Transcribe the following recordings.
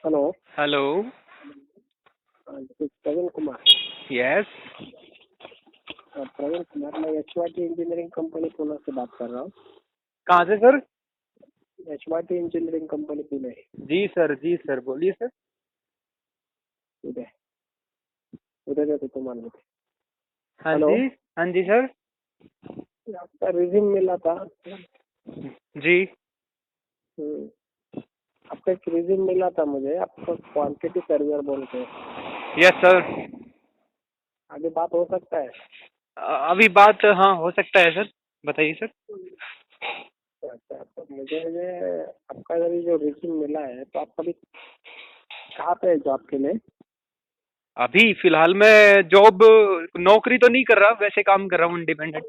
Hello. Hello. This Praveen Kumar. Yes. Praveen Kumar, मैं HYT engineering company Pune से बात कर रहा हूँ। कहाँ से sir? HYT engineering company Pune. जी सर, बोलिए सर। उदय उदय कुमार बोलते। हाँ हेलो। जी, हाँ जी सर। आपका रिज्यूम मिला था। जी। आपका एक रिज्यूम मिला था मुझे, आपका क्वांटिटी सर्वेयर बोल के। Yes sir. आगे बात हो सकता है? अभी बात हाँ हो सकता है सर, बताइए सर। अच्छा, तो मुझे ये आपका जो रिज्यूम मिला है, तो आप अभी कहाँ पे है जॉब के लिए? अभी फिलहाल मैं जॉब नौकरी तो नहीं कर रहा, वैसे काम कर रहा हूँ इंडिपेंडेंट।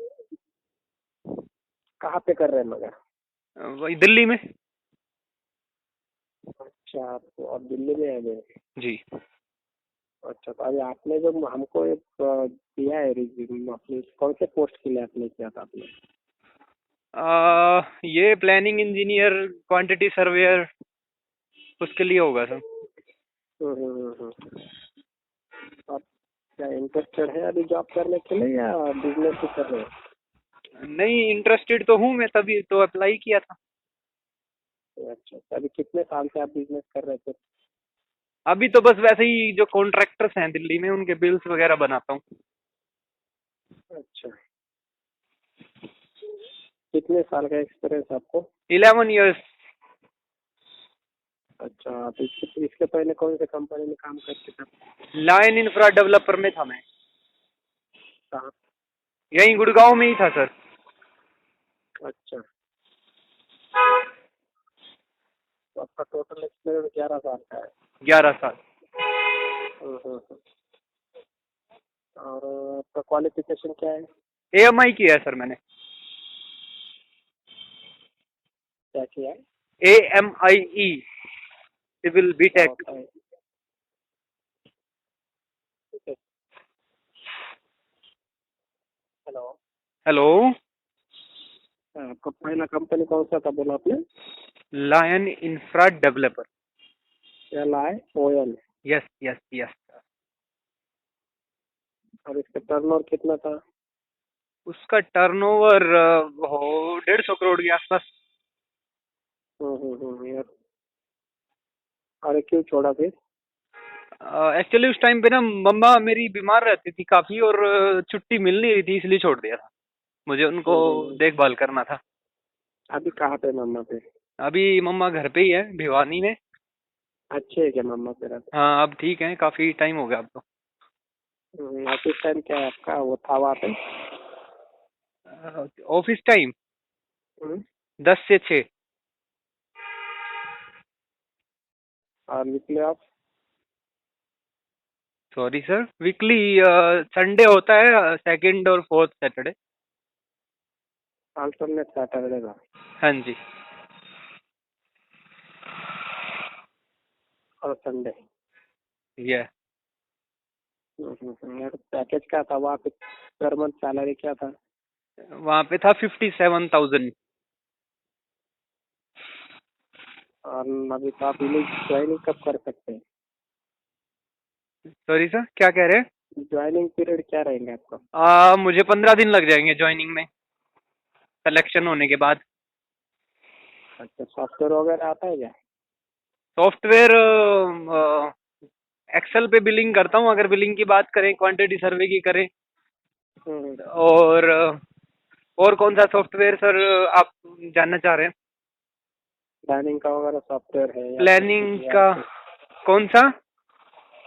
कहाँ पे कर रहे हैं मगर? वही दिल्ली में। अच्छा, तो आप दिल्ली में है अभी। जी। अच्छा, तो अभी आपने जो हमको एक दिया है रिज्यूम, अपनी कौन से पोस्ट के लिए अप्लाई किया था आपने? ये प्लानिंग इंजीनियर, क्वांटिटी सर्वेयर, उसके लिए होगा सर। आप क्या इंटरेस्टेड है अभी जॉब करने के लिए या बिजनेस ही कर रहे हैं? नहीं, इंटरेस्टेड तो हूँ मैं, तभी तो अप्लाई किया था। अच्छा, तो अभी कितने साल से आप बिजनेस कर रहे थे? अभी तो बस वैसे ही जो कॉन्ट्रैक्टर्स हैं दिल्ली में, उनके बिल्स वगैरह बनाता हूँ। अच्छा, कितने साल का एक्सपीरियंस आपको? 11 ईयर्स। अच्छा, तो इसके पहले कौन से कंपनी में काम करते थे? लाइन इंफ्रा डेवलपर में था मैं। कहाँ? यहीं गुड़गांव में ही था सर। अच्छा, तो आपका टोटल एक्सपीरियंस 11 साल का है। 11 साल। और आपका क्वालिफिकेशन क्या है? AMI किया है सर मैंने। क्या किया है? AMIE, सिविल क्या बीटेक। होता है? हेलो। हेलो। आपका पहला कंपनी कौन सा था बोला आपने? Lion infra developer. LION। Yes yes yes. और इसका टर्नओवर कितना था? उसका टर्नओवर हो 150 करोड़ के आसपास। यार, और क्यों छोड़ा फिर? एक्चुअली उस टाइम पे ना मम्मा मेरी बीमार रहती थी काफी, और छुट्टी मिल नहीं रही थी, इसलिए छोड़ दिया था। मुझे उनको देखभाल करना था। अभी कहाँ पे मम्मा पे? अभी मम्मा घर पे ही है, भिवानी में। अच्छे है क्या मम्मा पे रहते? हाँ, अब ठीक है, काफी टाइम हो गया अब तो। ऑफिस टाइम क्या है आपका, वो था वहाँ पे? ऑफिस टाइम हम्म, 10 से 6। और weekly off? Sorry sir, weekly Sunday होता है, सेकंड और फोर्थ सैटरडे। अल्टरनेट सैटरडे का? हाँ जी। और संडे? ये यार, पैकेज क्या था वहाँ पे? पर मंथ सैलरी क्या था? वहाँ पे था 57,000। और अभी तो आप ज्वाइनिंग कब कर सकते हैं? सॉरी सर, क्या कह रहे हैं? ज्वाइनिंग पीरियड क्या रहेंगे आपका? मुझे 15 दिन लग जाएंगे ज्वाइनिंग में, सिलेक्शन होने के बाद। अच्छा, सॉफ्टवेयर वगैरह आता है क्या? सॉफ्टवेयर एक्सेल पे बिलिंग करता हूँ, अगर बिलिंग की बात करें, क्वांटिटी सर्वे की करें। हम्म, और कौन सा सॉफ्टवेयर सर आप जानना चाह रहे हैं? प्लानिंग का वगैरह सॉफ्टवेयर है या फिर कुछ प्लानिंग का? ERP? कौन सा?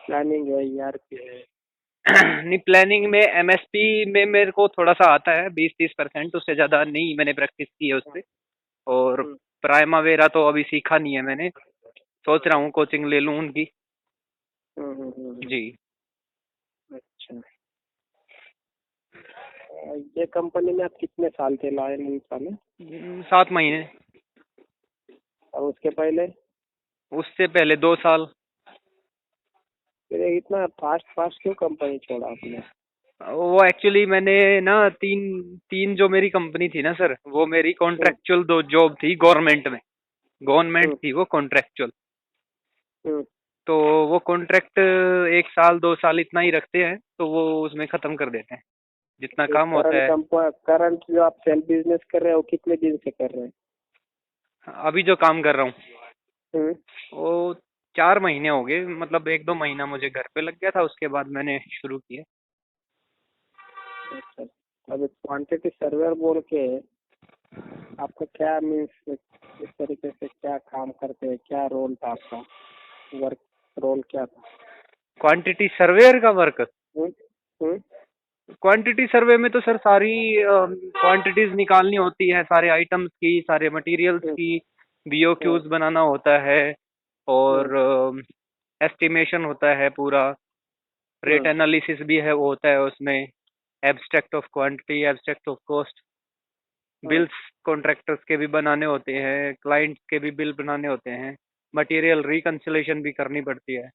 प्लानिंग है, ERP है? नहीं, प्लानिंग में MSP में मेरे को थोड़ा सा आता है, 20-30%, उससे ज़्यादा नहीं मैंने प्रैक्टिस की है उससे। और हम्म, प्राइमावेरा तो अभी सीखा नहीं है मैंने, सोच रहा हूँ कोचिंग ले लूँ उनकी। जी। अच्छा, ये कंपनी में आप कितने साल थे, लॉयल इन साल? 7 महीने। और उसके पहले? उससे पहले 2 साल। फिर ये इतना फास्ट फास्ट क्यों कंपनी छोड़ा आपने? वो एक्चुअली मैंने ना तीन तीन जो मेरी कंपनी थी ना सर, वो मेरी हम्म, कॉन्ट्रेक्चुअल दो जॉब थी गवर्नमेंट में। गवर्नमेंट हम्म, थी वो कॉन्ट्रेक्चुअल। हम्म, तो वो कॉन्ट्रैक्ट 1 साल 2 साल इतना ही रखते हैं, तो वो उसमें खत्म कर देते हैं जितना तो काम होता है। करंट जो आप सेल्फ बिजनेस कर रहे हो कितने दिन से कर रहे हैं? अभी जो काम कर रहा हूँ हम्म, वो 4 महीने हो गए, मतलब 1 2 महीना मुझे घर पे लग गया था, उसके बाद मैंने शुरू किया। अच्छा। अभी क्वांटिटी सर्वेयर बोल के आपका क्या मीन्स, इस तरीके से क्या काम करते हैं, क्या रोल था आपका, वर्क रोल क्या था? क्वांटिटी सर्वेयर का वर्क, हम्म, हम्म, क्वांटिटी सर्वे में तो सर सारी क्वांटिटीज निकालनी होती है, सारे आइटम्स की, सारे मटेरियल्स हम्म, की, हम्म, बीओक्यूज बनाना होता है, हम्म, और एस्टिमेशन होता है पूरा, रेट हम्म, एनालिसिस भी है वो होता है उसमें, abstract of quantity, abstract of cost, hmm, bills contractors के भी बनाने होते हैं, क्लाइंट्स के भी बिल बनाने होते हैं, मटेरियल रिकंसिलेशन भी करनी पड़ती है,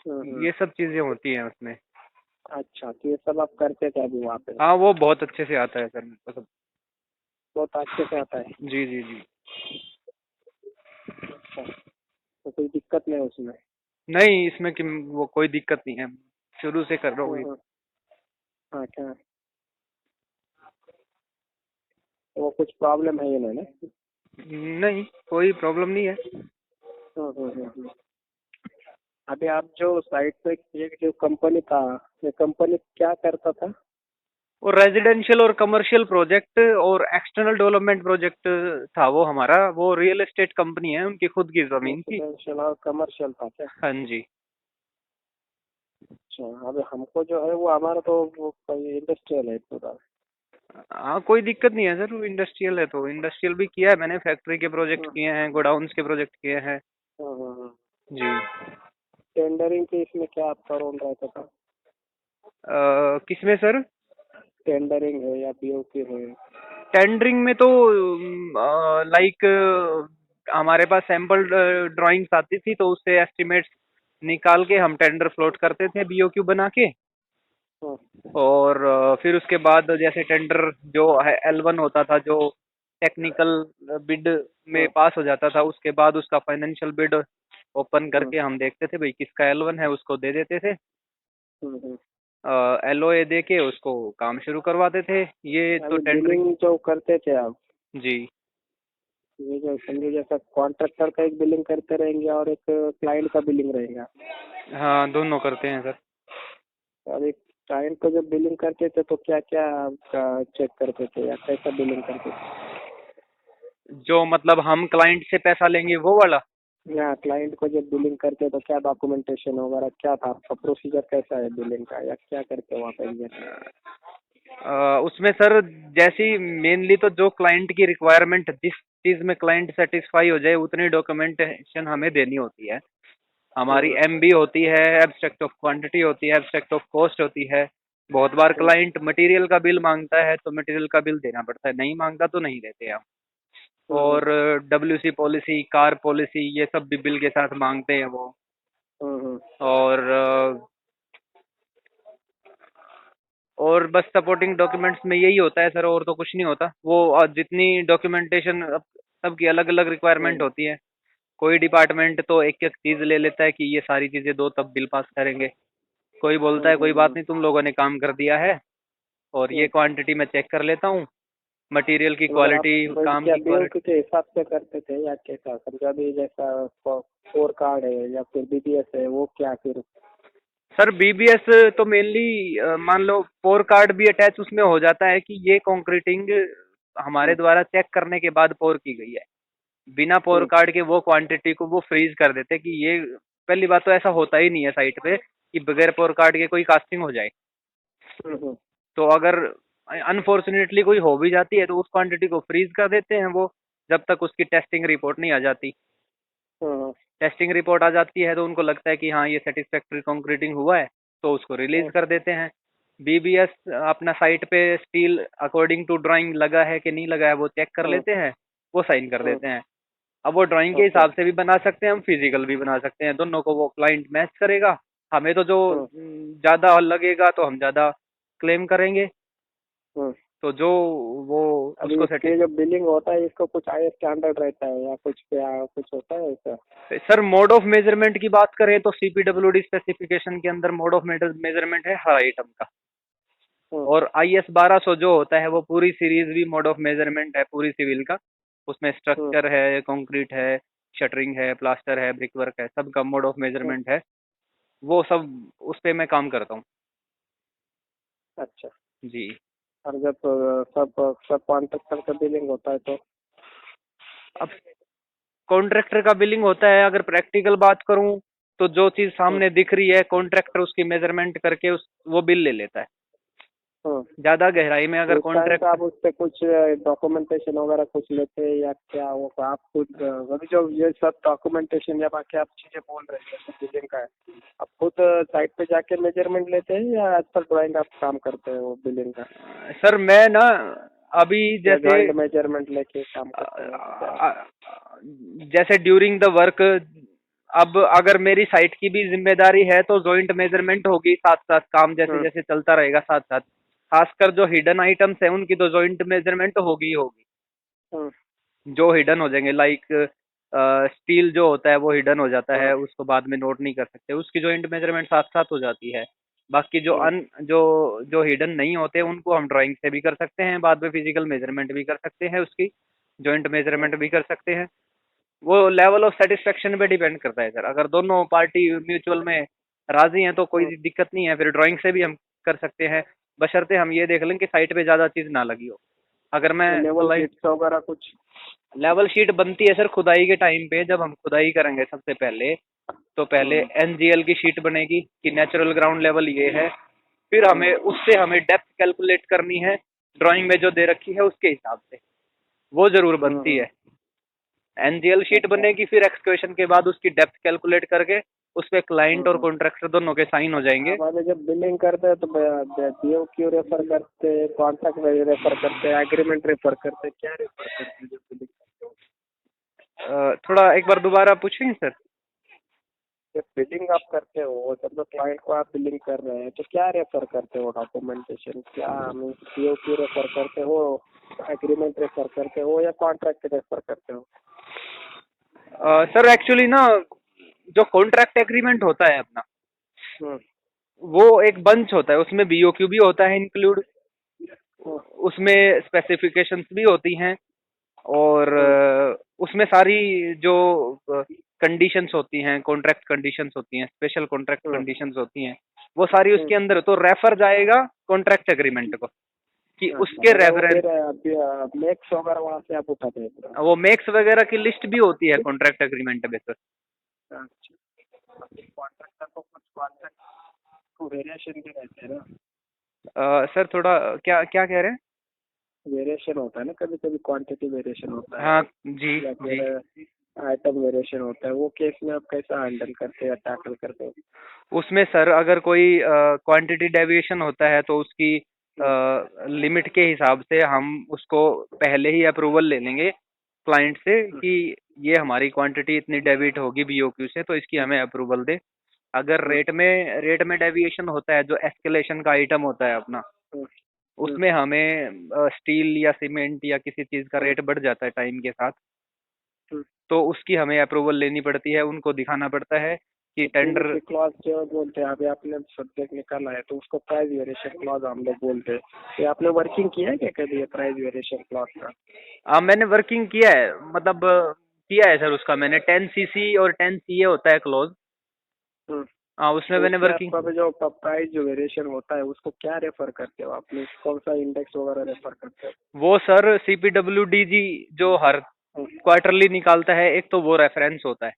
हम्म। ये सब चीजें होती हैं उसमें। अच्छा, तो ये सब आप करते थे अभी वहाँ पे? हाँ वो बहुत अच्छे से आता है सर मेरे को सब। बहुत अच्छे से आता है? जी जी जी। अच्छा, तो कोई दिक्कत नहीं उसमें? नहीं इसमें कि वो कोई दिक्कत नहीं है, शुरू से कर रहा हूँ ये। हम्म, अच्छा, वो कुछ प्रॉब्लम है ये ना? नहीं कोई प्रॉब्लम नहीं है। अभी आप जो साइट पे एक जो कंपनी था, ये कंपनी क्या करता था? और रेजिडेंशियल और कमर्शियल प्रोजेक्ट और एक्सटर्नल डेवलपमेंट प्रोजेक्ट था वो हमारा, वो रियल एस्टेट कंपनी है, उनकी खुद की जमीन की। रेसिडेंशियल और कमर्शियल था क्या? हाँ जी। अच्छा, अभी हमको जो है वो हमारा तो वो कोई इंडस्ट्रियल है पूरा। हाँ कोई दिक्कत नहीं है सर, वो इंडस्ट्रियल है तो इंडस्ट्रियल भी किया है मैंने, फैक्ट्री के प्रोजेक्ट हम्म, किए हैं, गोडाउन्स के प्रोजेक्ट किए हैं। जी। टेंडरिंग के इसमें क्या आपका रोल रहता था? किसमें सर? टेंडरिंग है या बीओक्यू है? टेंडरिंग में तो लाइक हमारे पास सैंपल ड्राइंग्स आती थी, तो उससे एस्टिमेट्स निकाल के हम टेंडर फ्लोट करते थे बीओक्यू बना के। हम्म, और फिर उसके बाद जैसे टेंडर जो है L1 होता था, जो टेक्निकल बिड में हम्म, पास हो जाता था, उसके बाद उसका फाइनेंशियल बिड ओपन हम्म, करके हम देखते थे भाई किसका L1 है, उसको दे देते थे। हम्म। LOA दे के उसको काम शुरू करवाते थे। ये तो अभी टेंडरिंग। बिलिंग जो करते थे आप, जी। ये जो समझो जैसा कॉन्ट्रैक्टर का एक बिलिंग करते रहेंगे और एक क्लाइंट का बिलिंग रहेगा। हाँ दोनों करते हैं सर। अभी क्लाइंट को जब बिलिंग करते थे तो क्या क्या आपका चेक करते थे या कैसा बिलिंग करते थे? जो मतलब हम क्लाइंट से पैसा लेंगे वो वाला। या क्लाइंट को जब बिलिंग करते तो क्या डॉक्यूमेंटेशन वगैरह क्या था आपका, प्रोसीजर कैसा है बिलिंग का, या क्या करते हो आप एग्जैक्टली? उसमें सर जैसी मेनली तो जो क्लाइंट की रिक्वायरमेंट, जिस चीज में क्लाइंट सेटिस्फाई हो जाए उतनी डॉक्यूमेंटेशन हमें देनी होती है। हमारी हम्म, MB होती है, एब्स्ट्रैक्ट ऑफ क्वांटिटी होती है, एब्स्ट्रैक्ट ऑफ कॉस्ट होती है। बहुत बार हम्म, क्लाइंट मटेरियल का बिल मांगता है तो मटेरियल का बिल देना पड़ता है, नहीं मांगता तो नहीं देते हम। हम्म, और WC पॉलिसी, कार पॉलिसी, ये सब भी बिल के साथ मांगते हैं वो। हम्म, और और बस सपोर्टिंग डॉक्यूमेंट्स में यही होता है सर, और तो कुछ नहीं होता। वो जितनी डॉक्यूमेंटेशन सबकी अलग अलग रिक्वायरमेंट हम्म, होती है। कोई डिपार्टमेंट तो एक एक चीज ले लेता है कि ये सारी चीजें दो तब बिल पास करेंगे। कोई बोलता है कोई बात हम्म। नहीं, तुम लोगों ने काम कर दिया है और ये हम्म। क्वांटिटी मैं चेक कर लेता हूँ, मटेरियल की मतलब आप क्वालिटी, वही काम क्या की बीओक्यू क्वालिटी। के हिसाब से करते थे या कैसा, समझा भी जैसा स्कोर कार्ड है या फिर बीबीएस है वो क्या फिर? सर BBS तो मेनली मान लो पोर कार्ड भी अटैच उसमें हो जाता है कि ये कंक्रीटिंग हमारे हम्म, द्वारा चेक करने के बाद पोर की गई है। बिना पोर हम्म, कार्ड के वो क्वांटिटी को वो फ्रीज कर देते कि ये, पहली बात तो ऐसा होता ही नहीं है साइट पे कि बगैर पोर कार्ड के कोई कास्टिंग हो जाए। हम्म, तो अगर अनफॉर्चुनेटली कोई हो भी जाती है तो उस क्वांटिटी को फ्रीज कर देते हैं वो, जब तक उसकी टेस्टिंग रिपोर्ट नहीं आ जाती। हम्म, टेस्टिंग रिपोर्ट आ जाती है तो उनको लगता है कि हाँ ये सेटिस्फैक्ट्री कंक्रीटिंग हुआ है, तो उसको रिलीज हम्म, कर देते हैं। BBS अपना साइट पे स्टील अकॉर्डिंग टू ड्राइंग लगा है कि नहीं लगा है वो चेक कर हम्म, लेते हैं, वो साइन कर हम्म। देते हैं। अब वो ड्राइंग के ओके। हिसाब से भी बना सकते हैं, हम फिजिकल भी बना सकते हैं, दोनों को वो क्लाइंट मैच करेगा। हमें तो जो हम्म, ज्यादा लगेगा तो हम ज्यादा क्लेम करेंगे। हम्म, तो जो वो अभी उसको इसके जो बिलिंग होता है इसको कुछ आई स्टैंडर्ड रहता है या कुछ क्या कुछ होता है ऐसा? सर मोड ऑफ मेजरमेंट की बात करें तो सीपीडब्ल्यूडी स्पेसिफिकेशन के अंदर मोड ऑफ मेजरमेंट है हर आइटम का। हम्म, और IS 1200 जो होता है वो पूरी सीरीज भी मोड ऑफ मेजरमेंट है पूरी सिविल का। उसमें हम्म, स्ट्रक्चर है, कंक्रीट है, शटरिंग है, प्लास्टर है, ब्रिक वर्क है, सबका मोड ऑफ हम्म, मेजरमेंट है। वो सब उस पे मैं काम करता हूँ। अच्छा। जी। और जब सब सब कॉन्ट्रैक्टर का बिलिंग होता है तो? अब कॉन्ट्रैक्टर का बिलिंग होता है, अगर प्रैक्टिकल बात करूं तो जो चीज हम्म, सामने दिख रही है कॉन्ट्रैक्टर उसकी मेजरमेंट करके उस वो बिल ले लेता है। हम्म। ज्यादा गहराई में अगर उस टाइम पे कॉन्ट्रैक्ट आप उस पे कुछ डॉक्यूमेंटेशन वगैरह कुछ लेते हैं या क्या? वो आप खुद अभी जो ये सब डॉक्यूमेंटेशन या बाकी आप चीजें बोल रहे हैं जैसे बिलिंग का है, आप खुद साइट पे जाके मेजरमेंट लेते हैं या एज पर ड्राइंग आप काम करते हैं वो बिलिंग का? सर मैं ना अभी या जैसे जॉइंट मेजरमेंट लेके काम करते हैं क्या? जैसे ड्यूरिंग द वर्क, अब अगर मेरी साइट की भी जिम्मेदारी है तो जॉइंट मेजरमेंट होगी, साथ साथ काम जैसे हम्म, जैसे चलता रहेगा साथ साथ। खासकर जो हिडन आइटम्स है उनकी तो जॉइंट मेजरमेंट होगी ही होगी। हम्म, जो हिडन हो जाएंगे, लाइक स्टील जो होता है वो हिडन हो जाता हम्म, है, उसको बाद में नोट नहीं कर सकते, उसकी जॉइंट मेजरमेंट साथ साथ हो जाती है। बाकी जो हम्म, जो जो हिडन नहीं होते उनको हम ड्राइंग से भी कर सकते हैं, बाद में फिजिकल मेजरमेंट भी कर सकते हैं, उसकी जॉइंट हम्म, मेजरमेंट भी कर सकते हैं। वो लेवल ऑफ सेटिस्फेक्शन पे डिपेंड करता है सर। अगर दोनों पार्टी म्यूचुअल में राजी हैं तो कोई हम्म। दिक्कत नहीं है, फिर ड्राइंग से भी हम कर सकते हैं, बशर्ते हम ये देख लें कि साइट पे ज्यादा चीज ना लगी हो। अगर मैं वो लेवल क्लाइंट शीट्स वगैरह कुछ? लेवल शीट बनती है सर खुदाई के टाइम पे, जब हम खुदाई करेंगे सबसे पहले तो पहले हम्म, NGL की शीट बनेगी कि नेचुरल ग्राउंड लेवल ये है। फिर हम्म, हमें उससे हमें डेप्थ कैलकुलेट करनी है, ड्राइंग में जो दे रखी है उसके हिसाब से, वो जरूर हम्म, बनती है। NGL शीट अच्छा। बनेगी, फिर एक्सकवेशन के बाद उसकी डेप्थ कैलकुलेट करके उस पे क्लाइंट और हम्म। कॉन्ट्रैक्टर दोनों के साइन हो जाएंगे। आप अभी जब बिलिंग करते हैं तो बीओ क्यू रेफर करते हैं, कॉन्ट्रैक्ट रेफर करते हैं, एग्रीमेंट रेफर करते हैं, क्या रेफर करते हैं जब बिलिंग करते हो? थोड़ा एक बार दोबारा पूछेंगे सर। जब बिलिंग आप करते हो, जब जो क्लाइंट को आप बिलिंग कर रहे हैं तो क्या रेफर करते हो? डॉक्यूमेंटेशन क्या मीन्स बीओ क्यू रेफर करते हो, एग्रीमेंट रेफर करते हो या कॉन्ट्रैक्ट रेफर करते हो? सर एक्चुअली ना जो कॉन्ट्रैक्ट एग्रीमेंट होता है अपना, हम्म, वो एक बंच होता है, उसमें BOQ भी होता है इंक्लूड, हम्म, उसमें स्पेसिफिकेशंस भी होती हैं, और हम्म, उसमें सारी जो कंडीशंस होती हैं, कॉन्ट्रैक्ट कंडीशंस होती हैं, स्पेशल कॉन्ट्रैक्ट हम्म, कंडीशंस होती हैं, वो सारी हम्म। उसके अंदर, तो रेफर जाएगा कॉन्ट्रैक्ट एग्रीमेंट को कि अच्छा, उसके मतलब वो रेफरेंस। फिर मेक्स वगैरह वहाँ से आप उठाते हैं पूरा? वो मेक्स वगैरह की लिस्ट भी होती है कॉन्ट्रैक्ट एग्रीमेंट पे सर। अच्छा, कॉन्ट्रैक्टर को कुछ कॉन्ट्रैक्ट को वेरिएशन भी रहते हैं ना? सर थोड़ा क्या क्या कह रहे हैं? वेरिएशन होता है ना, कभी कभी क्वांटिटी वेरिएशन होता है हाँ जी या जी। फिर आइटम वेरिएशन होता है, वो केस में आप कैसा हैंडल करते हैं या टैकल करते हो? उसमें सर अगर कोई क्वांटिटी डेविएशन होता है तो उसकी हम्म, लिमिट के हिसाब से हम उसको पहले ही अप्रूवल ले लेंगे क्लाइंट से हम्म, कि ये हमारी क्वांटिटी इतनी डेबिट होगी BOQ से, तो इसकी हमें अप्रूवल दे। अगर हम्म, रेट में डेविएशन होता है, जो एस्केलेशन का आइटम होता है अपना, हम्म, हम्म, उसमें हमें स्टील या सीमेंट या किसी चीज़ का हम्म, रेट बढ़ जाता है टाइम के साथ, हम्म। तो उसकी हमें अप्रूवल लेनी पड़ती है, उनको दिखाना पड़ता है कि टेंडर। पीवीसी क्लॉज जो बोलते हैं, अभी आपने सब्जेक्ट निकाला है तो उसको प्राइस वेरिएशन क्लॉज हम लोग बोलते हैं। ये आपने वर्किंग किया है क्या कभी ये प्राइस वेरिएशन क्लॉज का? मैंने वर्किंग किया है, मतलब किया है सर उसका मैंने। 10 CC और 10 CA होता है क्लोज। हम्म। हाँ उसमें तो मैंने उसमें वर्किंग। आपका भी जो प्राइस जो वेरिएशन होता है उसको क्या रेफर करते हो आप? मीन्स कौन सा इंडेक्स वगैरह रेफर करते हो? वो सर CPWDG जो हर हम्म, क्वार्टरली निकालता है, एक तो वो रेफरेंस होता है,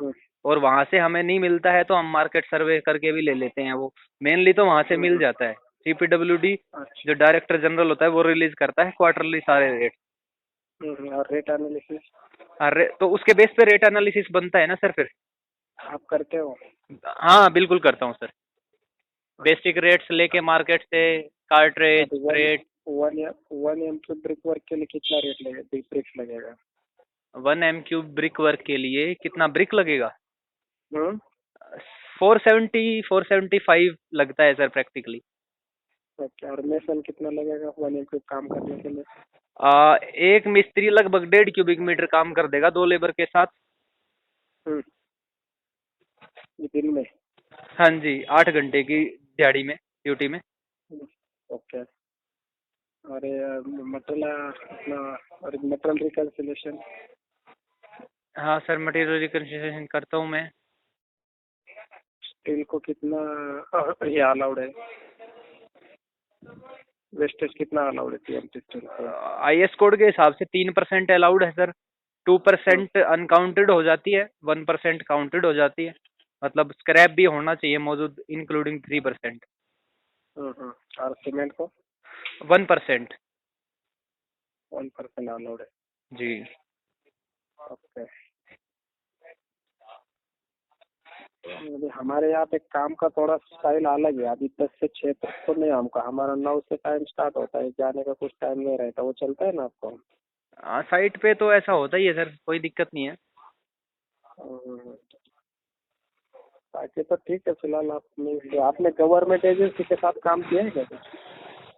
हम्म, और वहां से हमें नहीं मिलता है तो हम मार्केट सर्वे करके भी ले लेते हैं। वो मेनली तो वहां से मिल हम्म, जाता है। CPWD अच्छा। जो डायरेक्टर जनरल होता है वो रिलीज करता है क्वार्टरली सारे रेट। और रेट एनालिसिस अरे तो उसके बेस पे रेट एनालिसिस बनता है ना सर फिर। आप करते हो? हाँ बिल्कुल करता हूँ सर। अच्छा। बेसिक रेट्स लेके मार्केट से, कार्टरेज अभी rate. 1 M cube brick work के लिए कितना रेट लगेगा, ब्रिक्स लगेगा? 1 M³ ब्रिक वर्क के लिए कितना ब्रिक लगेगा? हम्म। 470 475 लगता है सर प्रैक्टिकली। ओके, और मेसन कितना लगेगा 1 क्यूब काम करने के लिए? एक मिस्त्री लगभग 1.5 क्यूबिक मीटर काम कर देगा 2 लेबर के साथ। हम्म, ये दिन में? हाँ जी, 8 घंटे की दिहाड़ी में, ड्यूटी में। ओके। और मटेरियल अपना, और मटेरियल रिकन्सिलेशन? हाँ सर, मटेरियल रिकन्सिलिएशन करता हूँ मैं। स्टील को कितना ये अलाउड है? वेस्टेज कितना अलाउड है टीएमटी स्टील को? IS कोड के हिसाब से 3% अलाउड है सर। 2% अनकाउंटेड हो जाती है, 1% काउंटेड हो जाती है। मतलब स्क्रैप भी होना चाहिए मौजूद, इंक्लूडिंग 3%। और सीमेंट को? 1%। 1% अलाउड है। जी। ओके। अभी हमारे यहाँ पे काम का थोड़ा स्टाइल अलग है। अभी 10 से 6 तक तो नहीं हमका, हमारा 9 से टाइम स्टार्ट होता है, जाने का कुछ टाइम नहीं रहता। वो चलता है ना आपको? साइट पे तो ऐसा होता ही है सर, कोई दिक्कत नहीं है। हम्म, बाकी तो ठीक है। फिलहाल आपने गवर्नमेंट एजेंसी के साथ काम किया है क्या कुछ?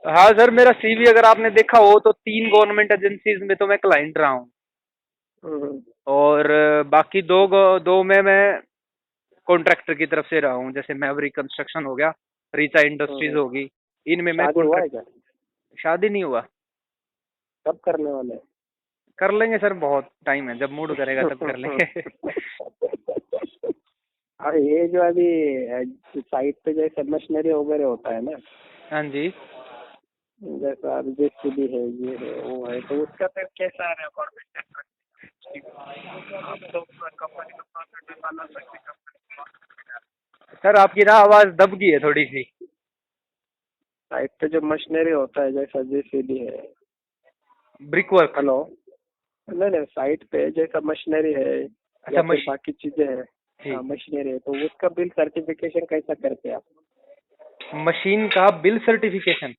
हाँ सर, मेरा CV अगर आपने देखा हो तो 3 गवर्नमेंट एजेंसीज में तो मैं क्लाइंट रहा हूँ। हम्म, और बाकी दो में मैं कॉन्ट्रैक्टर की तरफ से रहा हूँ। जैसे मैवरिक कंस्ट्रक्शन हो गया, रीचा इंडस्ट्रीज हम्म। होगी, इनमें मैं शादी हुआ है कॉन्ट्रैक्ट। क्या? शादी नहीं हुआ। कब करने वाले हैं? कर लेंगे सर, बहुत टाइम है, जब मूड करेगा तब कर लेंगे। और ये जो अभी साइट पे जैसे मशीनरी वगैरह होता है ना, हाँ जी। जैसा अभी JCB है, ये है, वो है, तो उसका फिर कैसा रिकॉर्ड मेंटेन? आप तो कंपनी को प्रोसेस बना सकते हैं। सर आपकी ना आवाज दब गई है थोड़ी सी। साइट पे जो मशीनरी होता है जैसा JCB है। Brick work. हेलो? नहीं नहीं, साइट पे जैसा मशीनरी है अच्छा, या फिर बाकी चीजें हैं, जी। मशीनरी है, तो उसका बिल सर्टिफिकेशन कैसा करते हैं आप? मशीन का बिल सर्टिफिकेशन।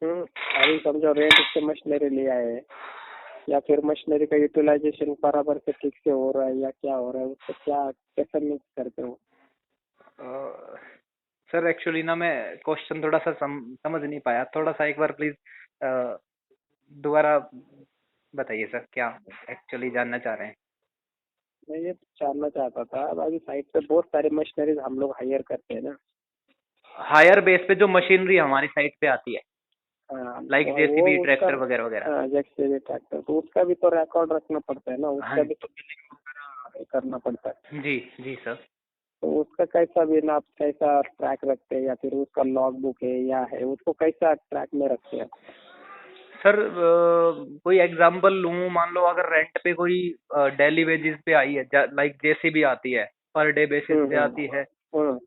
अभी समझो रेंट से मशीनरी लिया है, या फिर मशीनरी का यूटिलाइजेशन बराबर से ठीक से हो रहा है या क्या हो रहा है, उसको क्या कैसे मिक्स करते हो? सर एक्चुअली ना मैं क्वेश्चन थोड़ा सा समझ नहीं पाया, थोड़ा सा एक बार प्लीज दोबारा बताइए सर, क्या एक्चुअली जानना चाह रहे हैं। मैं ये जानना चाहता था, अब अभी साइट पे बहुत सारी मशीनरीज हम लोग हायर करते हैं ना। हायर बेस पे जो मशीनरी हमारी साइट पे आती है, हाँ, लाइक तो वो JCB, उसका, ट्रैक्टर वगैरह वगैरह। हाँ जैसे ट्रैक्टर, तो उसका भी तो रिकॉर्ड रखना पड़ता है ना, हाँ उसका भी तो बिलिंग वगैरह करना पड़ता है। जी। जी सर। तो उसका कैसा बिल आप कैसा ट्रैक रखते हैं, या फिर उसका लॉग बुक है या है, उसको कैसा ट्रैक में रखते हैं? सर कोई एग्जांपल लूं, मान लो अगर रेंट पे कोई डेली वेजेस पे आई है, लाइक JCB आती है, पर डे बेसिस पे आती है। हम्म,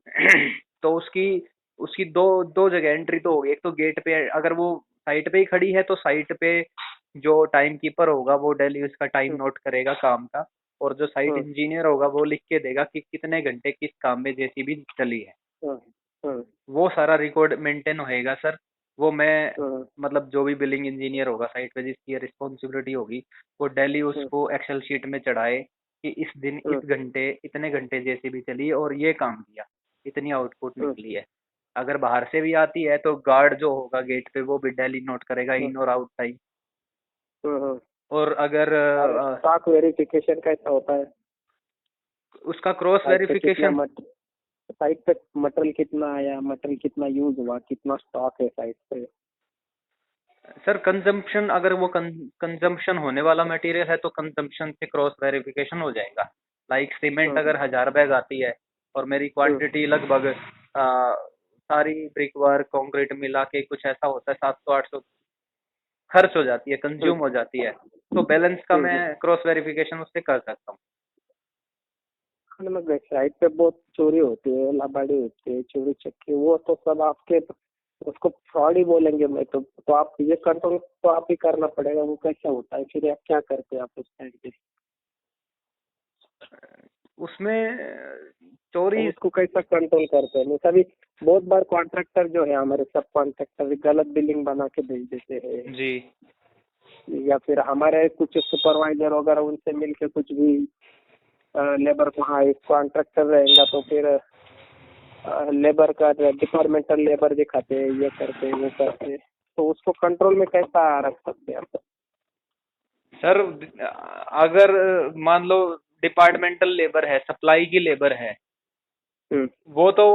तो उसकी उसकी दो दो जगह एंट्री तो होगी। एक तो गेट पे, अगर वो साइट पे ही खड़ी है तो साइट पे जो टाइम कीपर होगा वो डेली उसका टाइम हम्म, नोट करेगा काम का। और जो साइट हम्म, इंजीनियर होगा वो लिख के देगा कि कितने घंटे किस काम में JCB चली है। हम्म, हम्म, वो सारा रिकॉर्ड मेंटेन होएगा सर। वो मैं, हम्म, मतलब जो भी बिलिंग इंजीनियर होगा साइट पे जिसकी रिस्पॉन्सिबिलिटी होगी, वो डेली हम्म, उसको एक्सेल शीट में चढ़ाए कि इस दिन हम्म, इस घंटे इतने घंटे JCB चली और ये काम किया, इतनी आउटपुट हम्म, निकली है। अगर बाहर से भी आती है तो गार्ड जो होगा गेट पे वो भी डेली नोट करेगा हम्म, इन और आउट टाइम। हम्म। और अगर और स्टॉक वेरिफिकेशन कैसा होता है? उसका क्रॉस साइट पे कितना वेरिफिकेशन। साइट पे मटेरियल कितना आया, मटेरियल कितना यूज हुआ, कितना स्टॉक है साइट पे? सर कंजम्पशन, अगर वो कंजम्पशन होने वाला मटेरियल है तो कंजम्पशन से क्रॉस वेरिफिकेशन हो जाएगा। लाइक सीमेंट हम्म, अगर 1000 बैग आती है और मेरी हम्म, क्वांटिटी लगभग सारी ब्रिक वर्क कंक्रीट मिला के कुछ ऐसा होता है 700-800 खर्च हो जाती है, हम्म, कंज्यूम हो जाती है, तो बैलेंस का मैं हम्म। क्रॉस वेरिफिकेशन उससे कर सकता हूँ। मतलब साइट पे बहुत चोरी होती है, लाबाड़ी होती है, चोरी चक्की, वो तो सब आपके, उसको फ्रॉड ही बोलेंगे। मैं तो आप ये कंट्रोल तो आप ही करना पड़ेगा। वो कैसा होता है फिर, आप क्या करते हैं आप उस टाइम पे? उसमें तो चोरी। उसको कैसा कंट्रोल करते हैं? मैं सभी बहुत बार कॉन्ट्रैक्टर जो है हमारे सब कॉन्ट्रैक्टर गलत बिलिंग बना के भेज देते हैं, जी। या फिर हमारे कुछ सुपरवाइजर वगैरह उनसे मिलके कुछ भी लेबर को, हाँ इस कॉन्ट्रैक्टर रहेगा तो फिर लेबर का डिपार्टमेंटल लेबर दिखाते हैं, ये करते हैं वो करते हैं, तो उसको कंट्रोल में कैसा रख सकते हैं आप? सर अगर मान लो डिपार्टमेंटल लेबर है, सप्लाई की लेबर है, हम्म। वो तो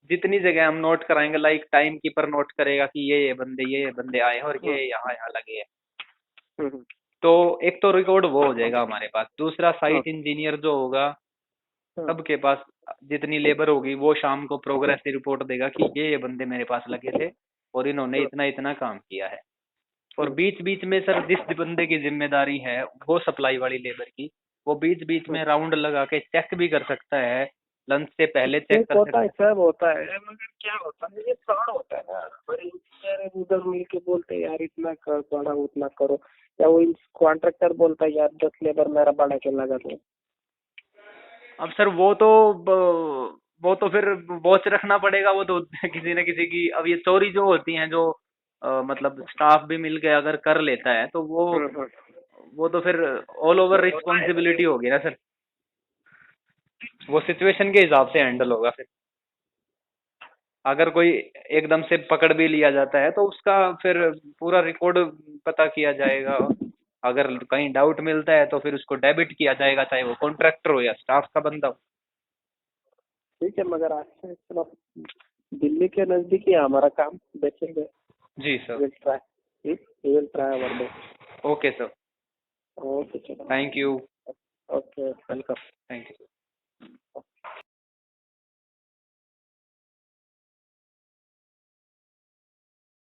जितनी जगह हम नोट कराएंगे, लाइक टाइम कीपर नोट करेगा कि ये बंदे आए हैं और हम्म। ये यहाँ यहाँ लगे हैं। हम्म। तो एक तो रिकॉर्ड वो हो जाएगा हमारे पास। दूसरा हाँ। साइट इंजीनियर जो होगा, हाँ। सबके पास जितनी लेबर होगी वो शाम को प्रोग्रेस रिपोर्ट देगा कि ये बंदे मेरे पास लगे थे और इन्होंने हम्म। इतना इतना काम किया है। और हम्म। बीच बीच में सर जिस बंदे की जिम्मेदारी है वो सप्लाई वाली लेबर की, वो बीच बीच में राउंड लगा के चेक भी कर सकता है, लंच से पहले चेक चेक कर होता है, सकता सब होता है, मगर क्या होता है, ये फ्रॉड होता है ना। बड़े इंजीनियर उधर मिल के बोलते हैं यार इतना कर, बड़ा उतना करो, या वो कॉन्ट्रैक्टर बोलता है यार 10 लेबर मेरा बढ़ा के लगा दो। है। अब सर वो तो फिर वॉच रखना पड़ेगा, वो तो किसी न किसी की। अब ये चोरी जो होती हैं, जो मतलब स्टाफ भी मिल के अगर कर लेता है तो हम्म। वो तो फिर ऑल ओवर होता है। रिस्पॉन्सिबिलिटी होगी ना सर। वो सिचुएशन के हिसाब से हैंडल होगा फिर। अगर कोई एकदम से पकड़ भी लिया जाता है तो उसका फिर पूरा रिकॉर्ड पता किया जाएगा। अगर कहीं डाउट मिलता है तो फिर उसको डेबिट किया जाएगा, चाहे वो कॉन्ट्रैक्टर हो या स्टाफ का बंदा हो। ठीक है, मगर आज से चलो दिल्ली के नजदीक ही है हमारा काम, देखेंगे। जी sir. Will try, will try our best. Okay sir. Okay चलो। Thank you. Okay, welcome. Thank you.